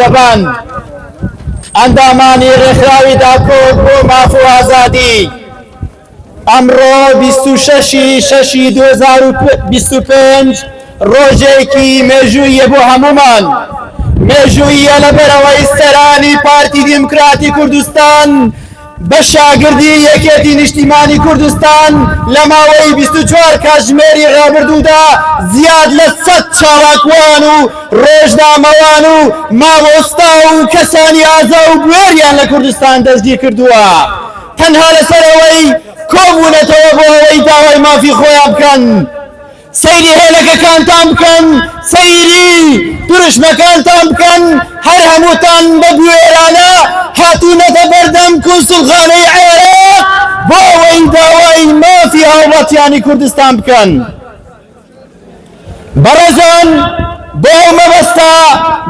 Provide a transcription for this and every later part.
دەبان ئەندامانی ڕێکخراوی داکۆ بۆ ماف و ئازادی ئەمڕۆ 26/6/2025 ڕۆژێکی مێژوویە بۆ هەمومان. مێژوویە لەبەرەوەی سەرانی پارتی دیموکراتی کوردستان بە شاگردی یەکێتی نیشتیمانی کوردستان لە ماوەی 24 کاتژمێری ڕابردوودا زیاد لە 100 چالاکوان و ڕۆژنامەوان و مامۆستا و کەسانی ئازا و بوێریان لە کوردستان دەستگیر کردووە. تەنها لەسەرەوەی کۆبوونەتەوە بۆ ئەوەی داوای مافی خۆیان بکەن، سەیری هێلەکەکانتان بکەن، سەیری دروشمەکانتان بکەن، هەر هەمووتان بە بوێرانە هاتوونەتە بەردەم کونسڵخانەی عێراق بۆ ئەوەی داوای مافی هاوڵاتیانی کوردستان بکەن. بەڕێزان، بۆ ئەو مەبەستە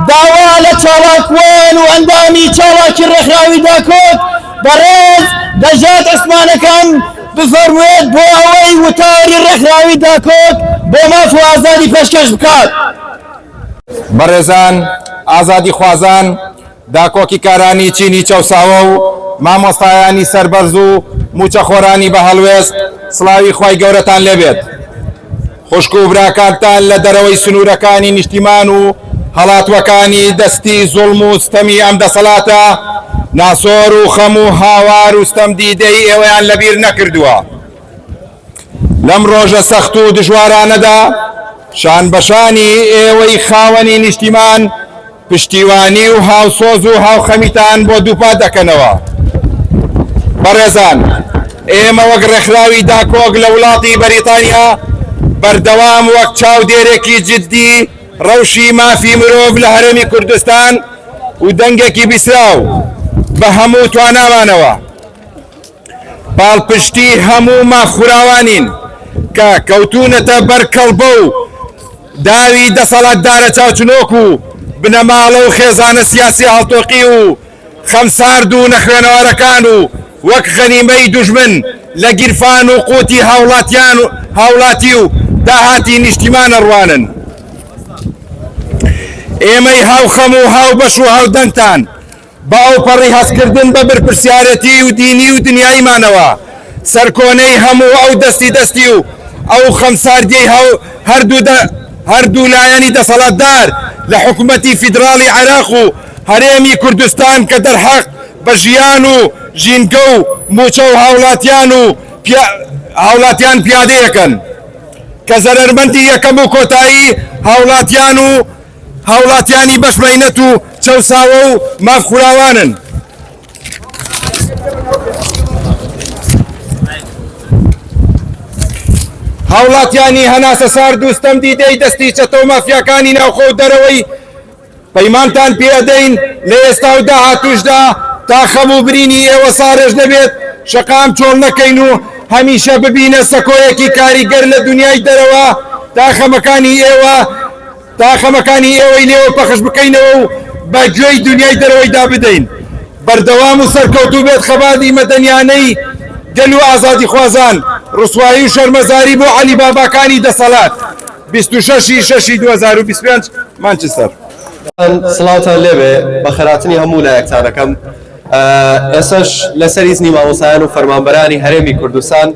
داوا لە چالاکوان و ئەندامی چالاکی ڕێکخراوی داکۆت بەڕێز دەژات عوسمانەکەم بفەرموێت بۆ ئەوەی وتاری ڕێکخراوی داکۆت بۆ ماف و ئازادی پێشکەش بکات. بەڕێزان، ئازادی خوازان، داکۆکی کارانی چینی چەوساوە و مامۆستایانی سەربەرز و موچەخۆرانی بە هەڵوێست، سڵاوی خوای گەورەتان لێبێت. خوشک و براکانتان لە دەرەوەی سنوورەکانی نیشتیمان و هەڵاتوەکانی دەستی زوڵم و ستەمی ئەم دەسەڵاتە ناسۆر و خەم و هاوار و ستەم دیدەی ئێوەیان لەبیر نەکردووە. لەم ڕۆژە سەخت و دژوارانەدا شان بەشانی ئێوەی خاوەنی نیشتیمان پشتیوانی و هاوسۆز و هاوخەمیتان بۆ دووپات دەکەنەوە. بەڕێزان، ئێمە وەک ڕێکخراوی داکۆک لە وڵاتی بەریتانیا بەردەوام وەک چاودێرێکی جددی ڕەوشی مافی مرۆڤ لە هەرێمی کوردستان و دەنگێکی بیسراو بە هەموو توانامانەوە پاڵپشتی هەموو مافخوراوانین کە کەوتونەتە بەرکەڵبە و داوی دەسەڵاتدارە چاوچنۆک و بنەماڵە و خێزانە سیاسی هەڵتۆقی و خەمسارد و نەخوێنەوارەکان و وەک غەنیمەی دوژمن لە گیرفان و قوتی هاوڵاتی و داهاتی نیشتیمانە ڕوانن. ئێمەی هاوخەم و هاوبەش و هاودەنگتان بە ئەو پەڕی هەستکردن بە برپرسیارەتی و دینی و دنیایمانەوە سەرکۆنەی هەموو ئەو دەستی و ئەو خەمساردیەی هەردوو لایەنی دەسەڵاتدار لە حکوومەتی فیدراڵی عێراق و هەرێمی کوردستان کە دەرحەق بە ژیان و ژینگە و موچە و هاوڵاتیان پیادەیەکەن کە زەرەرمەندی یەکەم و کۆتایی هاوڵاتیانی بەشمەینەت و چەوساوە و مافخوراوانن. هاوڵاتیانی هەناسە سارد و ستەم دیدەی دەستی چەتە و مافیاکانی ناوخۆ و دەرەوەی پەیمانتان پێدەین لە ئێستا و داهاتوشدا تا خەم و برینی ئێوە ساڕێژ نەبێت، شەقام چۆڵ نەکەین و هەمیشە ببینە سەکۆیەکی کاریگەر لە دنیای دەرەوە تا خەمەکانی ئێوەی لێوە پەخش بکەینەوە و بە گوێی دنیای دەرەوەیدا بدەین. بەردەوام و سەرکەوتوو بێت خەباتی مەدەنیانەی گەل و ئازادی خوازان، ڕسوایی و شەرمەزاری بۆ عەلی باباکانی دەسەڵات. 26/6/2025 مانچستەر. سڵاوتان لێبێ بە خەراتنی هەموو لایەکتانەکەم. ئێسش لەسەری زنی مامۆسایان و فەرمانبەرانی هەرێمی کوردستان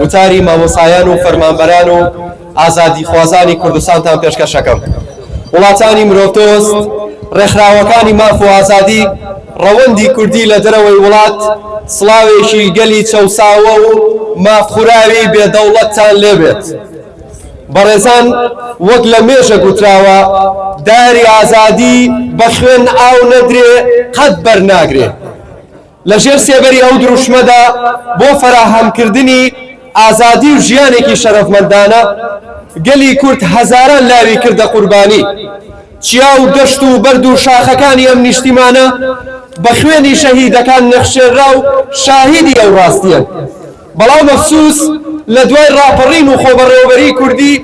وتاری مامۆسایان و فەرمانبەران و ئازادی خوازانی کوردستانتان پێشکەشەکەم. وڵاتانی مرۆڤدۆست، ڕێکخراوەکانی ماف و ئازادی، ڕەوەندی کوردی لە دەرەوەی وڵات سڵاوێکی گەلی چەوساوە و مافخوراوی بێدەوڵەتتان لێبێت. بەڕێزان، وەک لە مێژە گوتراوە داری ئازادی بە خوێن ئاو نەدرێ قەت بەرناگرێ. لەژێر سێبەری ئەو دروشمەدا بۆ فەراهەمکردنی ئازادی و ژیانێکی شەرەفمەندانە گەلی کورد هەزاران لاوی کردە قوربانی. چیا و دەشت و بەرد و شاخەکانی ئەم نیشتیمانە بە خوێنی شەهیدەکان نەخشێرا و شاهیدی ئەو ڕاستیەن. بەڵام ئەفسوس لە دوای ڕاپەڕین و خۆبەڕێوەبەری کوردی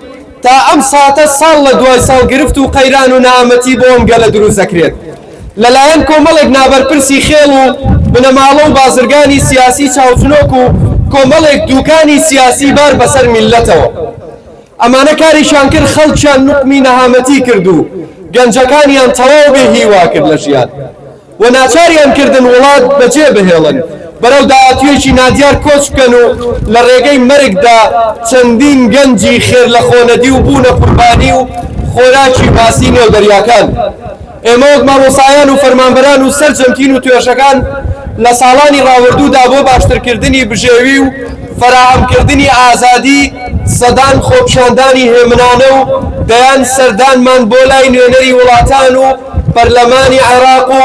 تا ئەم ساتە ساڵ لە دوای ساڵ گرفت و قەیران و نائەمەتی بۆ ئەم گەلە دروست دەکرێت. لەلایەن کۆمەڵێک نابەرپرسی خێڵ و بنەماڵە و بازرگانی سیاسی چاوچنۆک و کۆمەڵێک دووکانی سیاسی بار بەسەر میلەتەوە. ئەمانە کاریشان کرد خەڵکیان نوقمی نەهامەتی کرد و گەنجەکانیان تەواو بێ هیوا کرد لە ژیان و ناچاریان کردن وڵات بەجێ بهێڵن بەرەو داهاتوێکی نادیار کۆچ بکەن و لە ڕێگەی مەرگدا چەندین گەنجی خێر لە خۆنەدی و بوونە قوربانی و خۆراکی باسی نێو دەریاکان. ئێمە وەک مامۆسایان و فەرمانبەران و سەرجەمتین و توێشەکان لە ساڵانی ڕاوردوودا بۆ باشترکردنی بژێوی و فەراهەمکردنی ئازادی سەدان خۆپیشاندانی هێمنانە و دەیان سەردانمان بۆ لای نوێنەری وڵاتان و پەرلەمانی عێراق و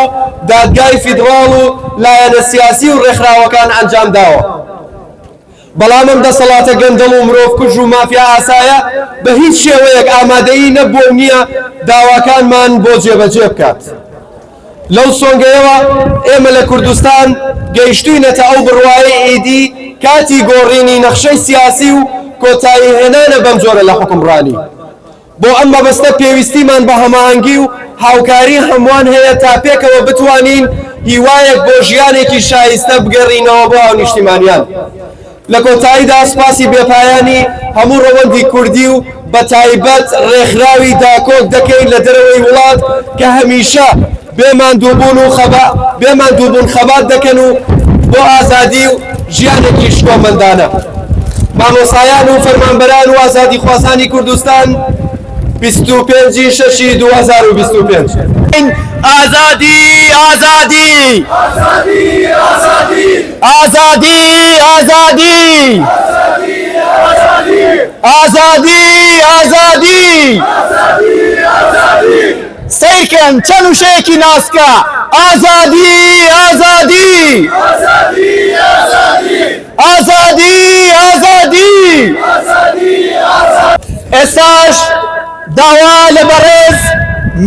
دادگای فیدراڵ و لایەنە سیاسی و ڕێکخراوەکان ئەنجام داوە. بەڵام ئەم دەسەڵاتە گەندەڵ و مرۆڤکوژ و مافیا ئاسایە بە هیچ شێوەیەک ئامادەیی نەبوو نییە داواکانمان بۆ جێبەجێ بکات. لەو سۆنگەیەوە ئێمە لە کوردستان گەیشتوینەتە ئەو بڕوایە ئیدی کاتی گۆڕینی نەخشەی سیاسی و کۆتایی هێنانە بەم جۆرە لە حکومڕانی. بۆ ئەم مەبەستە پێویستیمان بە هەماهەنگی و هاوکاری هەمووان هەیە تا پێکەوە بتوانین هیوایەک بۆ ژیانێکی شایستە بگەڕینەوە بۆ ئەو نیشتیمانیان. لە کۆتاییدا سپاسی بێپایانی هەموو ڕەوەندی کوردی و بە تایبەت ڕێکخراوی داکۆک دەکەین لە دەرەوەی وڵات کە هەمیشە بێمان دووبوون خەبات دەکەن و بۆ ئازادی و ژیانێکی شکۆمەندانە. مامۆسایان و فەرمانبەران و ئازادی خوازانی کوردستان 25/6/2025 آزادی آزادی آزادی آزادی آزادی آزادی سیکن چنو شیکی ناسکا آزادی آزادی آزادی آزادی ئێستاش داوا لە بەڕێز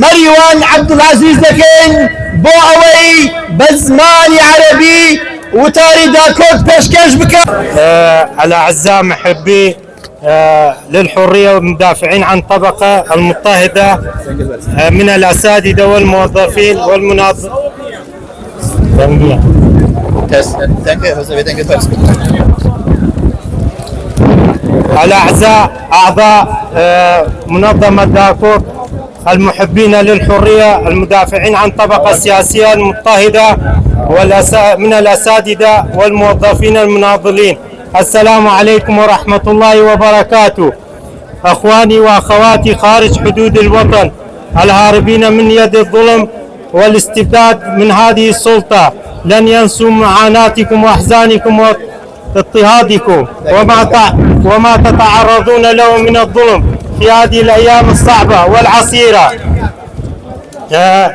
مەریوان عەبدولعەزیز دەکەین بۆ ئەوەی بە زمانی عەرەبی وتاری داکۆک پێشکەش بکە. الأعزاء محبي للحرية والمدافعين عن طبقة المضطهدة من الأساتذة والموظفين والمناضلين. الأعزاء أعضاء منظمة داكوك المحبين للحرية المدافعين عن طبقة السياسية المضطهدة من الأساتذة والموظفين المناضلين، السلام عليكم ورحمة الله وبركاته. أخواني وأخواتي خارج حدود الوطن الهاربين من يد الظلم والاستبداد من هذه السلطة لن ينسوا معاناتكم وأحزانكم واضطهادكم وما تتعرضون له من الظلم في هذه الأيام الصعبة والعسيرة.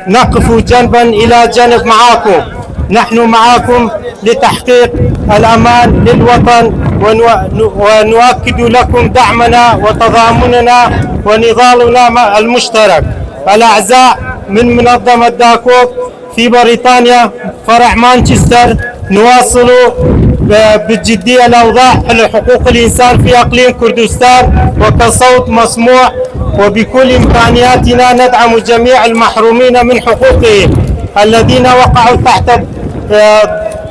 نقف جنبا إلى جنب معكم، نحن معكم لتحقيق الأمان للوطن ونؤكد لكم دعمنا وتضامننا ونضالنا المشترك. الأعزاء من منظمة داكوك في بريطانيا فرع مانشستر نواصل بجدية الأوضاع لحقوق الإنسان في أقليم كردستان وكصوت مسموع، وبكل إمكانياتنا ندعم جميع المحرومين من حقوقهم الذين وقعوا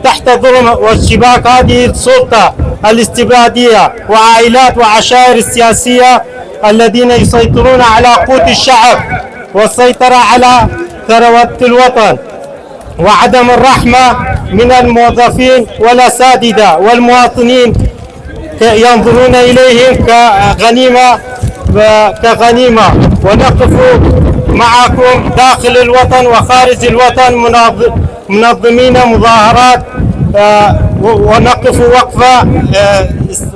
تحت ظلم واشتباك هذه السلطة الاستبدادية وعائلات وعشائر السياسية الذين يسيطرون على قوت الشعب والسيطرة على ثروة الوطن، وعدم الرحمة من الموظفين والأساتذة والمواطنين ينظرون إليهم كغنيمة. ونقف معكم داخل الوطن وخارج الوطن منظمين مظاهرات، ونقف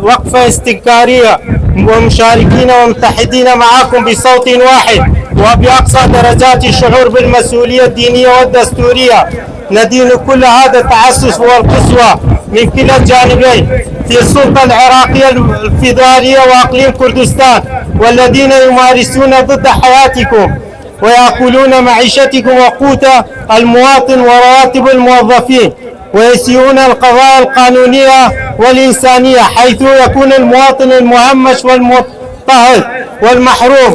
وقفة استنكارية ومشاركين ومتحدين معكم بصوت واحد وبأقصى درجات الشعور بالمسؤولية الدينية والدستورية ندين كل هذا التعسف والقسوة من كلا الجانبين في السلطة العراقية الفيدرالية وأقليم كردستان، والذين يمارسون ضد حياتكم ويأكلون معيشتكم وقوت المواطن ورواتب الموظفين، ويسيئون القضايا القانونية والإنسانية، حيث يكون المواطن المهمش والمضطهد والمحروم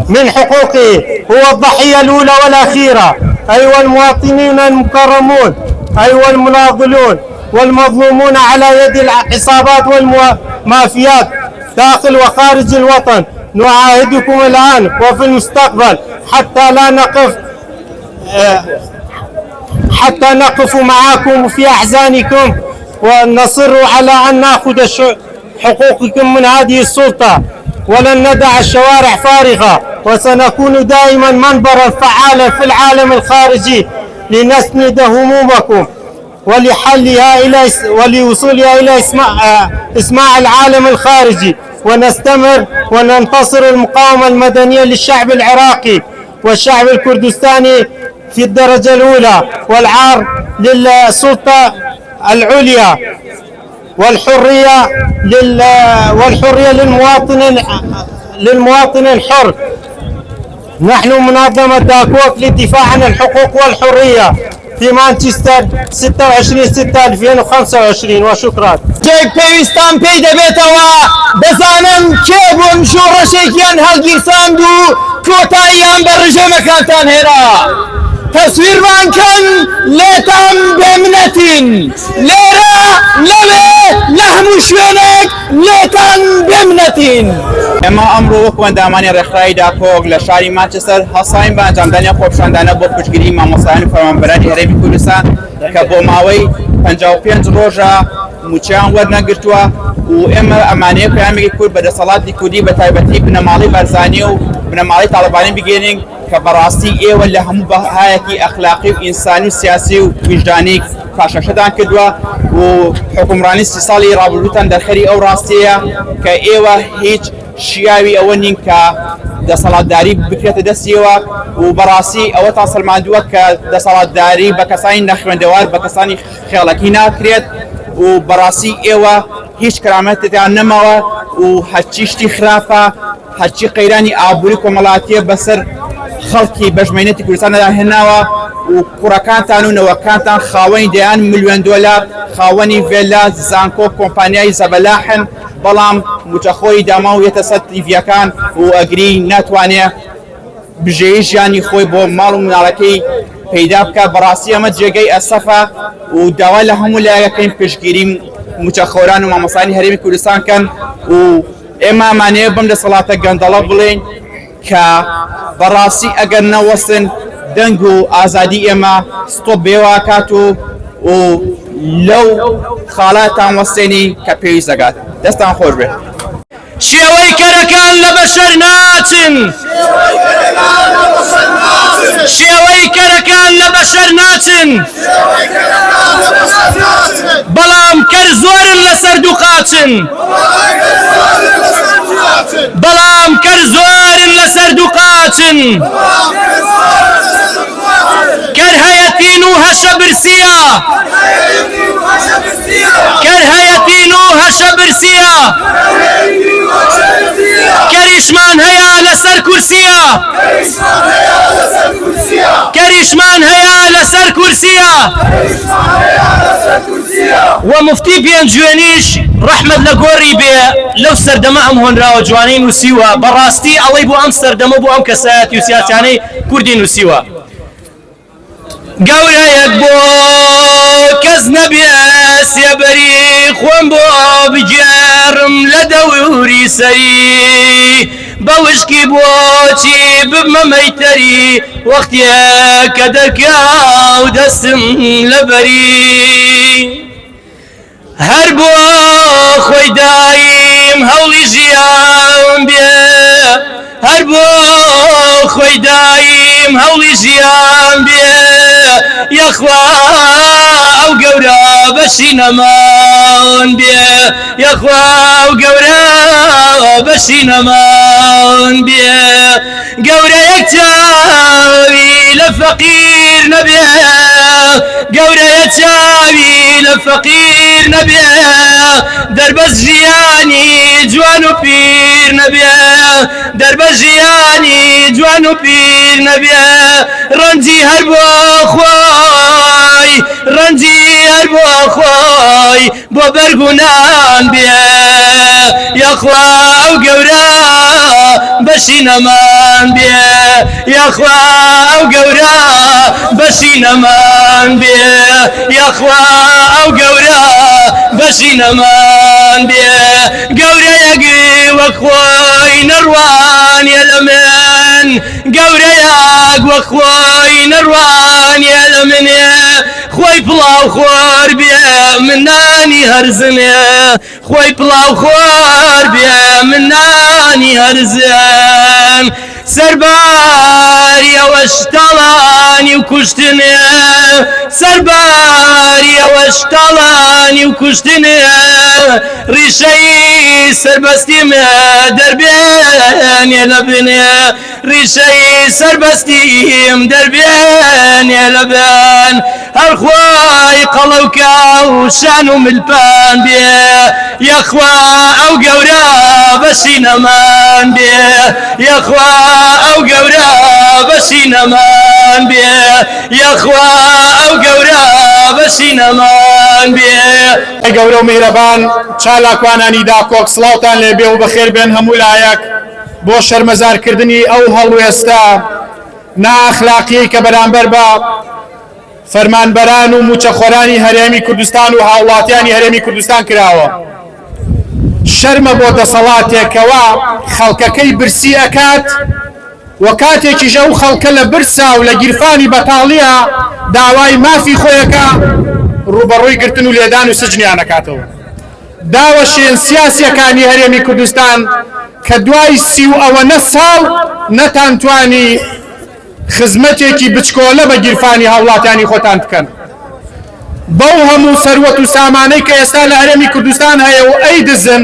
من حقوقه هو الضحية الأولى والأخيرة. أيها المواطنين المكرمون، أيها المناضلون والمظلومون على يد العصابات والمافيات داخل وخارج الوطن، نعاهدكم الآن وفي المستقبل حتى نقف معكم في أحزانكم ونصر على أن نأخذ حقوقكم من هذه السلطة، ولن ندع الشوارع فارغة، وسنكون دائما منبرا فعالا في العالم الخارجي لنسند همومكم ولوصولها إلى إسماع العالم الخارجي، ونستمر وننتصر المقاومة المدنية للشعب العراقي والشعب الكردستاني في الدرجة الأولى، والعار للسلطة العليا، والحرية للمواطن الحر. نحن منظمة داكوك للدفاع عن الحقوق والحرية في مانشستر 26/6/2025 وشكرا. جێک پێویستان پێی دەبێتەوە بزانن کێ بوون شوڕەشێکیان هەڵگیرساند و کۆتاییان بە ڕژێمەکانتان هێنا. تەسویرمان کەن لێتان بێمنەتین، لێرە لەوێ لە هەموو شوێنێک لێتان بێمنەتین. ئێمە ئەمڕۆ وەکو ئەندامانی ڕێکخراوی داکۆک لە شاری مانچستەر هەڵساین بە ئەنجامدانی خۆپیشاندانە بۆ پشتگیری مامۆستایان و فەرمانبەرانی هەرێمی کوردستان کە بۆ ماوەی 55 ڕۆژە موچیان وەرنەگرتووە و ئێمە ئەمانەیە پەیامێکی کورد بەدەسەڵاتی کوردی بە تایبەتی بنەماڵی بەرزانی و بنەماڵی تاڵیبانی بگەێنین کە بەڕاستی ئێوە لە هەموو بەهایەکی ئەخلاقی و ئینسانی و سیاسی و وجدانی پاشەشەدان کردووە و حکومڕانی 30 ساڵی ڕابردووتان دەرخەری ئەو ڕاستەیە کە ئێوە هیچ شیاوی ئەوە نین کە دەسەڵاتداری بکرێتە دەستیەوە و بەڕاستی ئەوە تا سەلماندووە کە دەسەڵاتداری بە کەسانی نەخوێندەوار بە کەسانی خێڵەکی ناکرێت و بەڕاستی ئێوە هیچ کەرامەتتان نەماوە و هەرچی شتی خراپە، هەرچی قەیرانی ئابووری کۆمەڵاتیە بەسەر خەڵکی بەژمێنێتی کوردستاندا هێناوە و کوڕەکانتان و نەوەکانتان خاوەنی دەیان ملیۆن دۆلار، خاوەنی ڤێلا، زانکۆ، کۆمپانیای زەبەلاحن، بەڵام موچەخۆی داما و یەتە سەر تیڤیەکان و ئەگری ناتوانێت بژێوی ژیانی خۆی بۆ ماڵ و مناڵەکەی پەیدا بکات. بەڕاستی ئەمە جێگەی ئەسەفە و داوا لە هەموو لایەکەین پشتگیری موچەخۆران و مامۆستایانی هەرێمی کوردستان کەن و ئێمە ئەمانەیە بەم دەسەڵاتە گەندەڵە بڵێن کە بەڕاستی ئەگەر نەوەستن دەنگ و ئازادی ئێمە ستۆپ بێوا کات و لەو خاڵاتان وەستێنی کە پێویست دەگات. دەستان خۆش بێت. شێوەی کەرەکان لە بەشەر ناچن، شێوەی کەرەکان لە بەشەر ناچن، بەڵام کەر زۆرن لەسەر دوو قاچن، بەڵام کەر زۆرن لەسەر دوو قاچن، کەر هەیەتین و هەشە برسیە، کەر هەیەتین و هەشە برسیە، کەریشمان هەیە لەسەر کورسیە، کەریشمان هەیە لەسەر کورسیە. و مفتی پێنجوێنیش ڕەحمەت لە گۆڕی بێ لەو سەردەمە ئەم هۆنراوە جوانەی نووسیوە، بەڕاستی ئەڵەی بۆ ئەم سەردەمە بۆ ئەم کەسایەتی و سیاسیانەی کوردی نووسیوە. گەورەیەک بۆ کەس نەبێ سێبەری خۆم بۆ بگێڕم لە دەوری سەری، بەوشکی بۆچی ببمە مەیتەری وەختێک کە دەرکاو دەستم لەبەری. هەر بۆ خۆی دایم هەوڵی ژیان بێ، هەر بۆ خۆی دایم هەوڵی ژیان بێ، یەخوا ئەو گەورە بەشی نەمان بێ یەخوا ئەو گەورە بەشی نەمان بێ گەورەیەک چاوی لە فەقیر نەبێ گەورەیە چاوی لە فەقیر نەبێ دەربەس ژیانی جوان و پیر نەبێ دەربەس ژیانی جوان و پیر نەبێ ڕەنجی هەر بۆ خۆی ڕەنجی هەر بۆ خۆی بۆ بەرگونان بێ یەخوا ئەو گەورە بەشی نەمان بێ یەخوا ئەو گەورە بەشی نەمان بێ یەخوا ئەو گەورە بەشی نەمان بێ گەورەیەگی وەک خۆی نەڕوانیە لە من گەورەیەک وەک خۆی نەڕوانیە لە منێ خۆی پڵاو خۆر بێ من نانی هەرزمێ خۆی پڵاو خۆر بێ من نانی هەرزم سەرباری ئەوەش تاڵانی و کوشتنێ سەرباری ئەوەش تاڵانی و کوشتنێ ڕیشەی سەربەستیمە دەربێنێ لە بنێ ڕیشەی سەربەستیم دەربێنێ لە بن هەر خۆی قەڵەوکە و شان و ملپان بێ یەخوا ئەو گەورە بەشی نەمان بێ یەخوا ئەو گەورە بەشی نەمان بێ یەخوا ئەو گەورە بەشی نەمان بێ ئەی گەورە و میهرەبان چالاکوانانی داکۆک سڵاوتان لێبێ و بەخێر بێن هەموو لایەک بۆ شەرمەزارکردنی ئەو هەڵوێستە نائەخلاقیەی کە بەرامبەر بە فەرمانبەران و موچەخۆرانی هەرێمی کوردستان و هاوڵاتیانی هەرێمی کوردستان کراوە شەرمە بۆ دەسەڵاتێکەوە خەڵکەکەی برسی ئەکات و کاتێکیش ئەو خەڵکە لە برسا و لە گیرفانی بەتاڵیە داوای مافی خۆیەکە ڕوبەڕووی گرتن و لێدان و سجنیان ئەکاتەوە داوە شێن سیاسیەکانی هەرێمی کوردستان کە دوای 30 ساڵ نەتانتوانی خزمەتێکی بچکۆلە بە گیرفانی هاوڵاتیانی خۆتان بکەن بەو هەموو سەروەت و سامانەی کە ئێستا لە هەرێمی کوردستان هەیە و ئەی دزن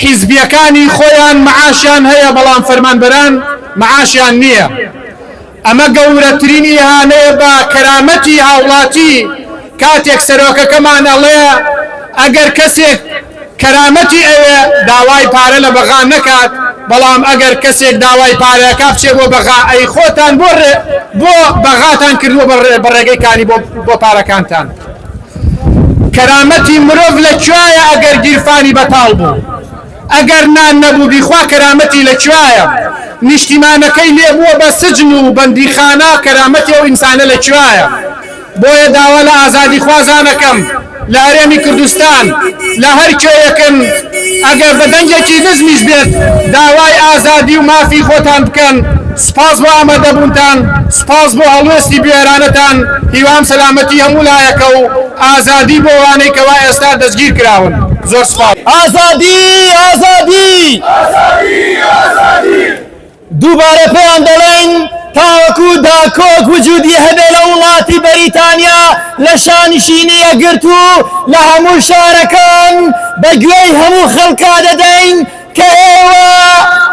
حیزبیەکانی خۆیان معاشیان هەیە بەڵام فەرمانبەران معاشیان نییە ئەمە گەورەترین ئیهانەیە بە کەرامەتی هاوڵاتی کاتێک سەرۆکەکەمان ئەڵێ ئەگەر کەسێک کەرامەتی ئەوێ داوای پارە لە بەغا نەکات بەڵام ئەگەر کەسێک داوای پارەکە بچێ بۆ بەغا ئەی خۆتان بۆ بەغاتان کردووە بە ڕێگەیکانی بۆ پارەکانتان کەرامەتی مرۆڤ لەکوایە ئەگەر گیرفانی بەتاڵ بوو ئەگەر نان نەبوو بیخوا کەرامەتی لەکوایە نیشتیمانەکەی لێ بووە بە سجن و بەندیخانە کەرامەتی ئەو ئینسانە لەکوایە بۆیە داوا لە ئازادی خوازانەکەم لە هەرێمی کوردستان لە هەر کوێیەکن ئەگەر بە دەنگێکی دزمیش بێت داوای ئازادی و مافی خۆتان بکەن سپاس بۆ ئامادەبوونتان سپاس بۆ هەڵوێستی بێرانەتان هیوام سەلامەتی هەموو لایەکە و ئازادی بۆ وانەی کەوا ئێستا دەستگیر کراون زۆر سپاس ئازادی ئازادی دووبارە پێیان دەڵێن تاوەکو داکۆک وجودی هەبێ لە وڵاتی بەریتانیا لە شانشینیە گرت و لە هەموو شارەکان بەگوێی هەموو خەڵکا دەدەین کە ئێوە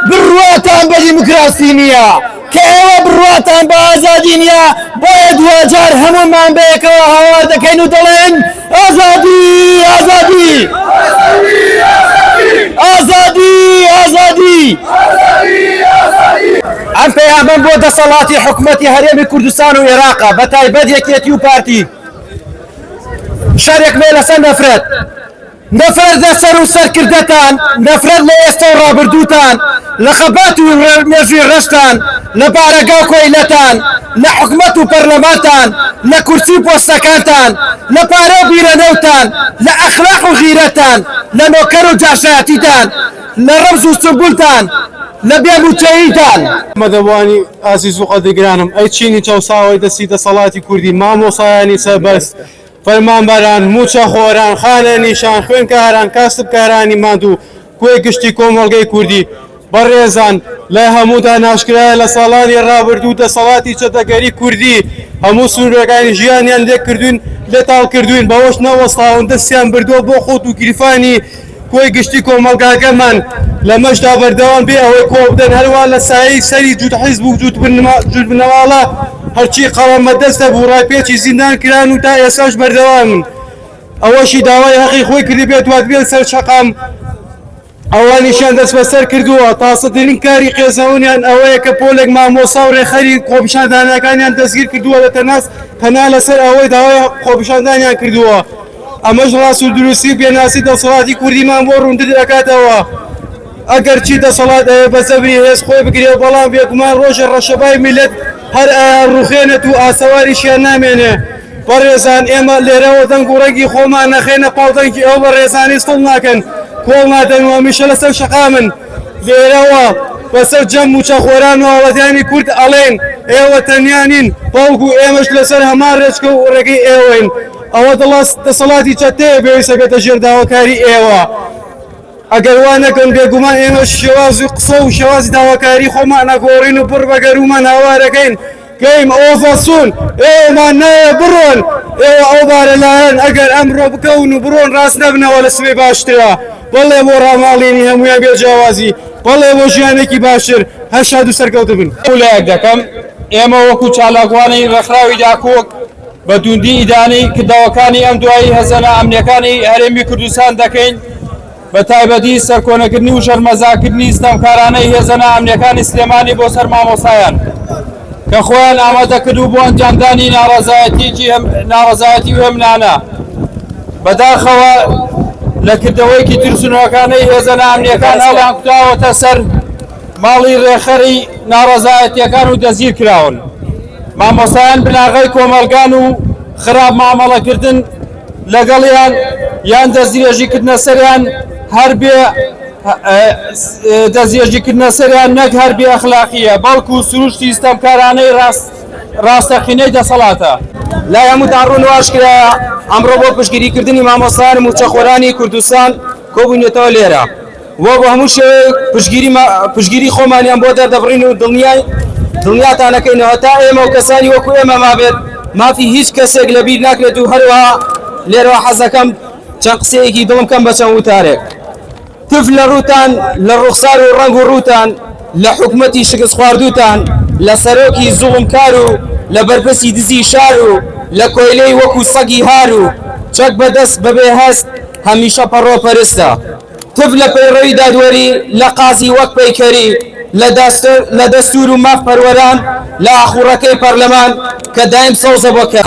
بڕواتان بە دیموکراسی نییە کە ئێوە بڕواتان بە ئازادی نییە بۆیە دوجار هەمومان بەیەکەوە هاوار دەکەین و دەڵێن ئازادی ئازادی ئازادی ئازادی ئەم پەیامەم بۆ دەسەڵاتی حکوومەتی هەرێمی کوردستان و عێراقا بە تایبەت یەکێتی و پارتی شەرێک مێ لەسەر نەفرەت نەفرەت لە سەر و سەرکردەتان نەفرەت لە ئێستا و ڕابردووتان لە خەبات و مێژوی ڕەشتان لە بارەگا و کۆیلەتان لە حکوومەت و پەرلەمانتان لە کورسی پۆستەکانتان لە پارە و بیرەنەوتان لە ئەخلاق و غیرەتان لە نۆکەر و جاشایەتیتان لە ڕەمز و چنگولتان لە بێبووچەییتان مەدەبوانی ئازیز و قەدرگرانم ئەی چینی چاوساوەی دەستی دەسەڵاتی کوردی مامۆسایانی سەربەست فەرمانبەران موچەخۆران خانە نیشان خوێندکاران کاسبکارانی ماند و کوێ گشتی کۆمەڵگەی کوردی بەڕێزان لە هەموودا ناشکرایە لە ساڵانی ڕابردوو دەسەڵاتی چەتەگەری کوردی هەموو سنوورەکانی ژیانیان لێکردوون لێتاڵ کردوین بەوەش نەوەستاون دەستیان بردووە بۆ خۆت و گریفانی کۆی گشتی کۆمەلگاکەمان لە مەشدا بەردەوام بێ ئەوەی کۆ بدەن هەروە لە سایی سەری جووت حیزب و جووت بنەواڵە هەرچی قەڵەمە دەستە بوو ڕایپێکی زیندان کران و تا ئێساش بەردەوامن ئەوەشی داوای حەقی خۆی کردی بێت وات بێت سەر شەقام ئەوانیشیان دەست بەسەر کردووە تاسەترین کاری قێزەونیان ئەوەیە کە پۆلێک مامۆسا و ڕێخەری خۆپیشاندانەکانیان دەستگیر کردووە لە تەنها لەسەر ئەوەی داوای خۆپیشاندانیان کردووە ئەمەش ڕاست و دروستی و پێناسی دەسەڵاتی کوردیمان بۆ ڕوونتر دەکاتەوە ئەگەر چی دەسەڵات ئەوێ بە زەبری هێز خۆی بگرێ بەڵام بێگومان ڕۆژە ڕەشەبای میلەت هەر ڕوخێنێت و ئاسەواریشیان نامێنێ بەڕێزان ئێمە لێرەوە دەنگ و ڕەنگی خۆمان نەخێنە پاڵدەنگی ئەو بە ڕێزانی ستڵ ناکەن کۆڵ نادەنەوە میشە لەسەر شەقامن لێرەوە بەسەر جەم و چەخۆران و ئاوەدانی کورد ئەڵێن ئێوە تەنیانین بەڵکو ئێمەش لەسەر هەمان ڕێچکە و ڕێگەی ئێوەین ئەوە دەسەڵاتی چەتەیە بێویستە بێتە ژێر داواکاری ئێوە ئەگەر وا نەکەن بێگومان ئێمە شێوازی قسە و شێوازی داواکاری خۆمان نەگۆڕین و پڕ بەگەرومان هاوارەکەین گەیم ئۆفەسون ئێوەمان نایە بڕۆن ئێوە ئەو بارە لایەن ئەگەر ئەمڕۆ بکەون و بڕۆن ڕاست نەبنەوە لە سوێ باشترە بەڵێ بۆ ڕاماڵێنی هەمویان بێجیاوازی بەڵێ بۆ ژیانێکی باشتر هەر شاد و سەرکەوتە بن لایەک دەکەم ئێمە وەکو چالاکوانی ڕێکخراوی داکۆک بە دوندی ئیدانی کردەوەکانی ئەم دوایی هەزانە ئەمنیەکانی هەرێمی کوردستان دەکەین بە تایبەتی سەرکۆنەکردنی و شەرمەزاکردنی ستەمکارانەی هێزانە ئەمنیەکانی سلێمانی بۆ سەر مامۆسایان کە خۆیان ئامادەکردو بۆ ئەنجامدانی ناڕەزایەتی و هێمنانە بەداخەوە لە کردەوەیکی ترسنەوەکانەی هێزانە ئەمنیەکان هەڵیان کوتاوەتە سەر ماڵی ڕێخەری ناڕەزایەتیەکان و دەزگیر کراون مامۆسایان بناغەی کۆمەلگان و خراپ مامەڵەکردن لەگەڵیان یان دەستدرێژیکردنە سەریان هەر بێ دەستێژیکردنە سەریان نەک هەر بێ ئەخلاقیە بەڵکو سروشتی ستەمکارانەی ڕاستەقینەی دەسەڵاتە لای هەمووتان ڕوون واشکرایە ئەمڕۆ بۆ پشتگیریکردنی مامۆستایان موچەخۆرانی کوردستان کۆبوونێتەوە لێرە وە بۆ هەموو شێوەیەک پشتگیری خۆمانیان بۆ دەردەبڕین و دڵنیاتانەکەینەوە تا ئێمە و کەسانی وەکو ئێمە مابێت مافی هیچ کەسێک لەبیر ناکرێت و هەروەها لێرەوە حەزەکەم چەند قسەیەکی دڵم کەم بە چەند وتارێک تف لە ڕووتان لە ڕوخسار و ڕنگ و ڕووتان لە حکومەتی شکست خواردووتان لە سەرۆکی زوڵمکار و لە بەرپرسی دزی شار و لە کۆیلەی وەکو سەگی هار و چەک بەدەست بەبێ هەست هەمیشە پەڕۆپەرستە تف لە پەیڕەوی دادوەری لە قازی وەک پەیکەری لە دەستور و ماف پەروەران لە ئاخوڕەکەی پەرلەمان کە دایم سەوزە بۆکە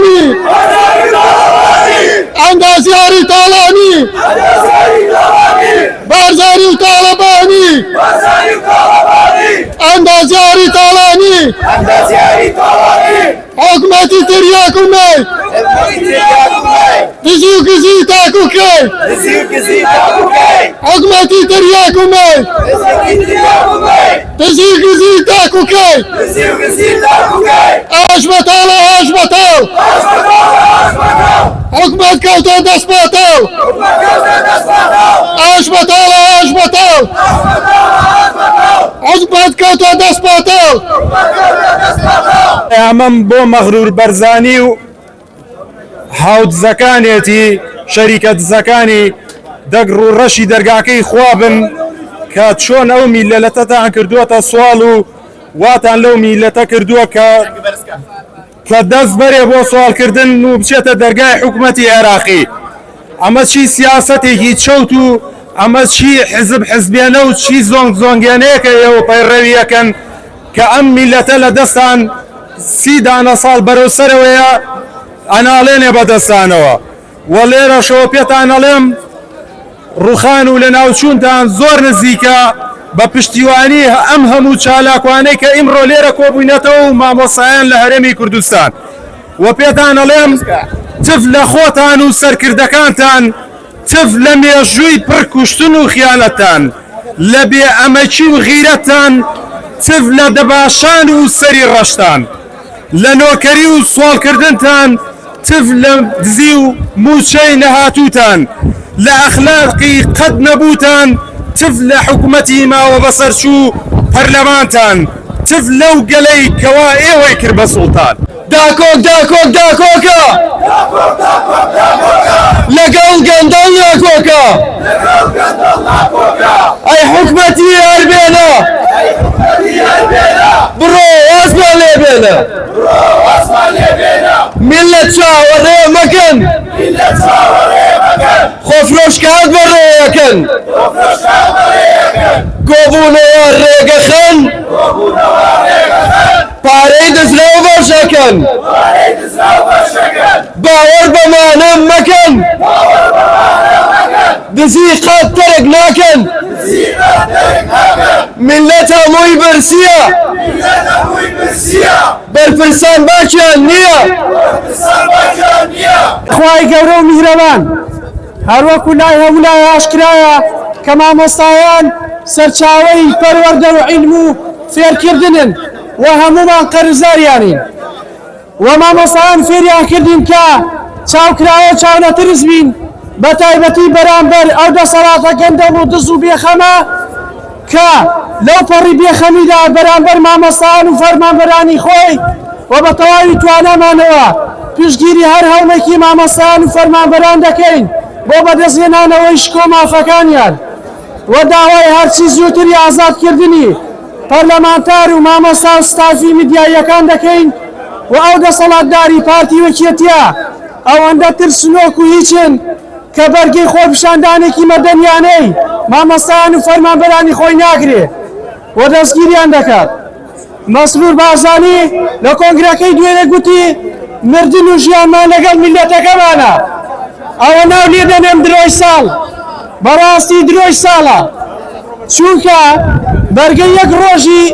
ئەندازیاری تاڵانی بارزاری و تاڵەبانی ئەندازیاری تاڵانی حکومەتی تریاکومێ دزی و گزی تاکوکێ حکومەتی تریاکومێ دزی و گزی تاکوکێ ئاش بەتاڵە ئاش بەتاڵ حکومەت کەوتە دەست بەتاڵ ئاش بەتاڵە ئاش بەتاڵ حکومەت کەوتە دەست بەتاڵ ئەمەم بۆ مەغرور بەرزانی و حوت زەکانێتی شەریکەت زەکانی دەگڕ و ڕەشی دەرگاکەی خوابن کە چۆن ئەو میلەتەتان کردووەتە سوال و واتان لەو میلەتە کردووە کە دەست بەرێ بۆ سوالکردن و بچێتە دەرگای حکومەتی عێراقی ئەمە چی سیاسەتێکی چەوت و ئەمە چی حزب حزبێنە و چی زۆنگێنەیەکە ئێوە پەیڕەویەکەن کە ئەم میلەتە لە دەستان 30 دانە ساڵ بەرەو سەرەوەیە ئەناڵێنێ بەدەستانەوە وە لێرەشەوە پێتان ئەڵێم ڕوخان و لە ناوچوونتان زۆر نزیکە بە پشتیوانی ئەم هەموو چالاکوانەی کە ئیمڕۆ لێرە کۆبوونەتەوە و مامۆسایان لە هەرێمی کوردستان وە پێتان ئەڵێم تف لە خۆتان و سەرکردەکانتان تف لە مێژووی پڕکوشتن و خیانەتان لە بێ ئەمەکی و غیرەتان تف لە دەباشان و سەری ڕەشتان لە نۆکەری و سوالکردنتان تف لە دزی و موچەی نەهاتووتان لە ئەخلاقی قەت نەبووتان تف لحكومتي ما وبصر شو برلمانتان تف لو قلي كوا ايوه يكرب سلطان داكوك داكوك داكوكا لقل قندل داكوكا اي حكمتي اربينا برو اسمع لي بينا ملة شاوري مكان خفروش كاد بري يكن قبولو الريق خن پارەی دزراو بەشەکەن باوەڕ بەمانە مەکەن دزی قەت تەرک ناکەن میلەت هەمووی برسیە بەرپرسان باکیان نییە خوای گەورە و میهرەبان هەروەکو لای هەموو لای ئاشکرایە کە مامۆستایان سەرچاوەی پەروەردە و عیلم و فێرکردنن و هەمومان قەرزداریانین و مامۆستایان فێریان کردین کە چاوکراوە چاو نەترس بین بە تایبەتی بەرامبەر ئەو دەسەڵاتە گەندەڵ و دز و بێخەمە کە لەو پەڕی بێخەمیدا بەرامبەر مامۆستایان و فەرمانبەرانی خۆی و بە تەواوی توانەمانەوە پشتگیری هەر هەوڵێکی مامۆستایان و فەرمانبەران دەکەین بۆ بەدەستهێنانەوەی شکۆ مافەکانیان و داوای هەرچی زووتری ئازادکردنی پەرلەمانتار و مامۆستا و ستافی میدیاییەکان دەکەین و ئەو دەسەڵاتداری پارتی وەکێتیە ئەوەندە ترسنۆک و هیچن کە بەرگەی خۆپیشاندانێکی مەدەنیانەی مامۆستایان و فەرمانبەرانی خۆی ناگرێ و دەستگیریان دەکات. مەسرور بارزانی لە کۆنگرەکەی دوێنێ گوتی مردن و ژیانمان لەگەڵ میلەتەکەمانە. ئەوە ناو لێ دەنێم درۆی ساڵ، بەڕاستی درۆی ساڵە، چونکە بەرگەی یەک ڕۆژی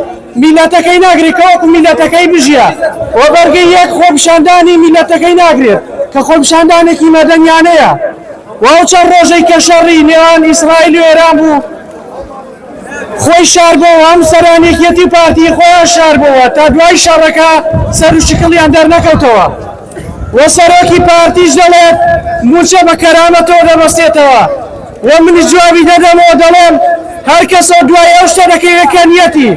میلەتەکەی ناگرێت کە وەکو میلەتەکەی بژیە و بەرگەی یەک خۆپیشاندانی میلەتەکەی ناگرێت کە خۆپیشاندانێکی مەدەنیانەیە و ئەو چەند ڕۆژەی کە شەڕی نێوان ئیسرائیل و ئێران بوو خۆی شار بۆەوە هەم سەرانێکیەتی پارتی خۆیان شار بۆەوە تا دوای شەڕەکە سەر و شکڵیان دەرنەکەوتەوە و سەرۆکی پارتیش دەڵێت موچە بە کەرامەتەوە دەبەستێتەوە و منی جوابی دەدەمەوە دەڵێم هەر کەسە دوای ئەو شتەکەیەکە نیەتی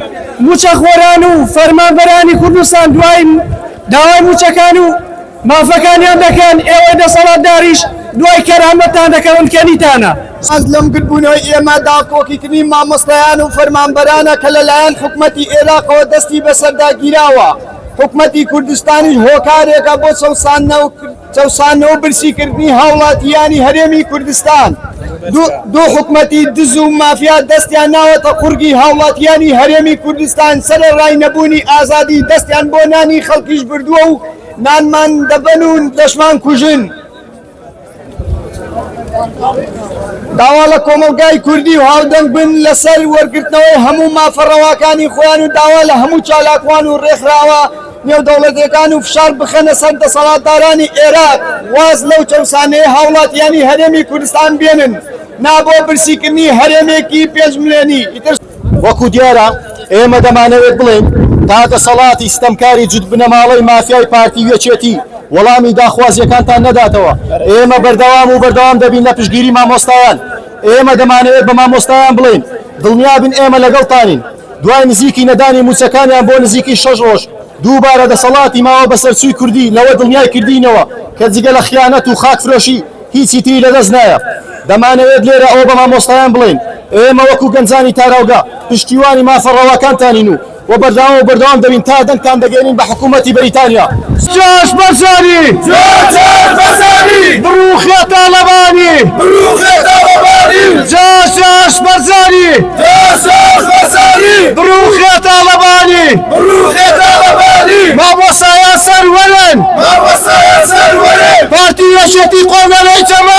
موچە خۆران و فەرمانبەرانی کوردستان دوای داوای موچەکان و مافەکانیان دەکەن ئێوەی دەسەڵاتداریش دوای کەرامەتتان دەکەون کەنیتانە. ئەز لەم گرتبوونەوەی ئێمە داکۆکیکردنی مامۆستایان و فەرمانبەرانە کە لەلایەن حکومەتی عێراقەوە دەستی بەسەردا گیراوە. حکومەتی کوردستانیش هۆکارێکە بۆ چەوسانەوە و برسیکردنی هاوڵاتیانی هەرێمی کوردستان. دوو حکومەتی دز و مافیا دەستیان ناوەتە قورگی هاوڵاتیانی هەرێمی کوردستان سەر ڕای نەبوونی ئازادی دەستیان بۆ نانی خەڵکیش بردووە و نانمان دەبەن و دەشمان کوژن. داوا لە کۆمەلگای کوردی و هاودەنگ بن لەسەر وەرگرتنەوەی هەموو مافەڕەواکانی خۆیان و داوا لە هەموو چالاکوان و ڕێکخراوە نێودەوڵەتیەکان و فشار بخەنە سەر دەسەڵاتدارانی عێراق واز لەو چەوسانەیە هاوڵاتیانی هەرێمی کوردستان بێنن نابۆ برسیکردنی هەرێمێکی 5 ملیۆنی. وەکو دیارە ئێمە دەمانەوێت بڵێن تا دەسەڵاتی ستەمکاری جوت بنەماڵەی مافیای پارتی وێچێتی وەڵامی داخوازیەکانتان نەداتەوە. ئێمە بەردەوام و بەردەوام دەبین لە پشتگیری مامۆستایان. ئێمە دەمانەوێت بە مامۆستایان بڵێن دڵنیابن ئێمە لەگەڵتانین. دوای نزیکی نەدانی موچەکانیان بۆ نزیکی 6 ڕۆژ دووبارە دەسەڵاتی ماوە بەسەرچووی کوردی لەوە دڵنیای کردینەوە کە جگە لە خیانەت و خاکفرۆشی هیچی تری لەدەست نایە. دەمانەوێت لێرە ئەوە بە مامۆستایان بڵێن ئێمە وەکو گەنجانی تاراوگا پشتیوانی مافەڕەواکانتانین و بەردەوام و بەردەوام دەبین تا دەنگتان دەگەێنین بە حکوومەتی بەریتانیا. جاش بەرزانی بڕوخێ تاڵەبانی جاش بەرزانی بڕوخێ تاڵەبانی مامۆستایان سەروەرن پارتی وەشێتی قۆمەلەی چەمە